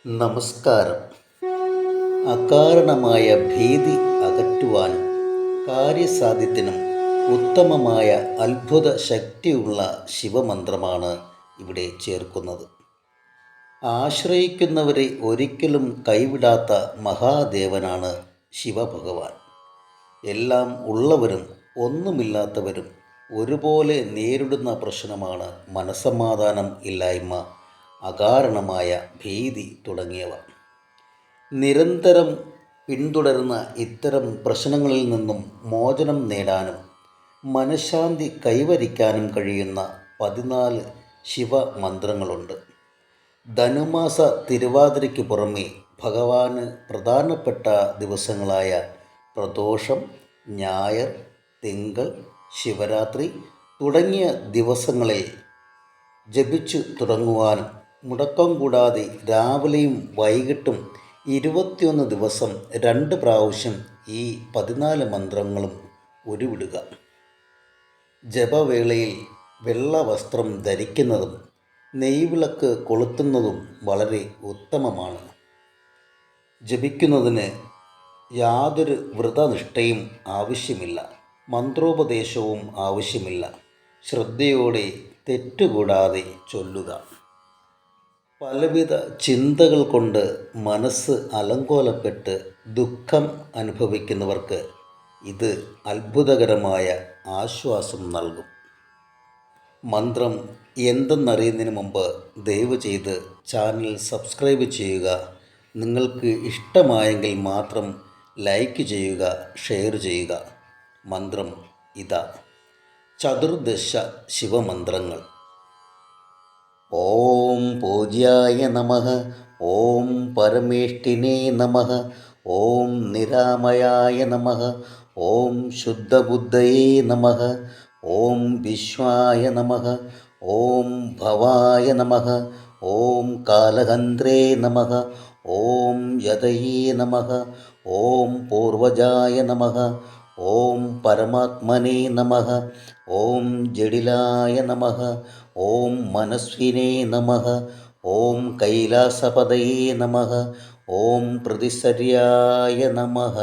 നമസ്കാരം. അകാരണമായ ഭീതി അകറ്റുവാനും കാര്യസാധ്യത്തിനും ഉത്തമമായ അത്ഭുത ശക്തിയുള്ള ശിവമന്ത്രമാണ് ഇവിടെ ചേർക്കുന്നത്. ആശ്രയിക്കുന്നവരെ ഒരിക്കലും കൈവിടാത്ത മഹാദേവനാണ് ശിവഭഗവാൻ. എല്ലാം ഉള്ളവരും ഒന്നുമില്ലാത്തവരും ഒരുപോലെ നേരിടുന്ന പ്രശ്നമാണ് മനസ്സമാധാനം ഇല്ലായ്മ, അകാരണമായ ഭീതി തുടങ്ങിയവ. നിരന്തരം പിന്തുടരുന്ന ഇത്തരം പ്രശ്നങ്ങളിൽ നിന്നും മോചനം നേടാനും മനഃശാന്തി കൈവരിക്കാനും കഴിയുന്ന 14 ശിവമന്ത്രങ്ങളുണ്ട്. ധനുമാസ തിരുവാതിരയ്ക്ക് പുറമെ ഭഗവാന് പ്രധാനപ്പെട്ട ദിവസങ്ങളായ പ്രദോഷം, ഞായർ, തിങ്കൾ, ശിവരാത്രി തുടങ്ങിയ ദിവസങ്ങളിൽ ജപിച്ചു തുടങ്ങുവാനും മുടക്കം കൂടാതെ രാവിലെയും വൈകിട്ടും 21 ദിവസം 2 പ്രാവശ്യം ഈ 14 മന്ത്രങ്ങളും ഉരുവിടുക. ജപവേളയിൽ വെള്ള വസ്ത്രം ധരിക്കുന്നതും നെയ്വിളക്ക് കൊളുത്തുന്നതും വളരെ ഉത്തമമാണ്. ജപിക്കുന്നതിന് യാതൊരു വ്രതനിഷ്ഠയും ആവശ്യമില്ല, മന്ത്രോപദേശവും ആവശ്യമില്ല. ശ്രദ്ധയോടെ തെറ്റുകൂടാതെ ചൊല്ലുക. പലവിധ ചിന്തകൾ കൊണ്ട് മനസ്സ് അലങ്കോലപ്പെട്ട് ദുഃഖം അനുഭവിക്കുന്നവർക്ക് ഇത് അത്ഭുതകരമായ ആശ്വാസം നൽകും. മന്ത്രം എന്തെന്നറിയുന്നതിന് മുമ്പ് ദയവ് ചെയ്ത് ചാനൽ സബ്സ്ക്രൈബ് ചെയ്യുക. നിങ്ങൾക്ക് ഇഷ്ടമായെങ്കിൽ മാത്രം ലൈക്ക് ചെയ്യുക, ഷെയർ ചെയ്യുക. മന്ത്രം ഇതാ: ചതുർദശ ശിവമന്ത്രങ്ങൾ. ഓം പൂജ്യായ നമഃ. ഓം പരമേഷ്ഠിനേ നമഃ. ഓം നിരാമയായ നമഃ. ഓം ശുദ്ധബുദ്ധയേ നമഃ. ഓം വിശ്വായ നമഃ. ഓം ഭവായ നമഃ. ഓം കാലഹന്ത്രേ നമഃ. ഓം യതയേ നമഃ. ഓം പൂർവജായ നമഃ. ഓം പരമാത്മനേ നമഃ. ഓം ജഡിലായ നമഃ. ഓം മനസ്വിനേ നമഃ. ഓം കൈലാസപതയേ നമഃ. ഓം പ്രതിസര്യായ നമഃ.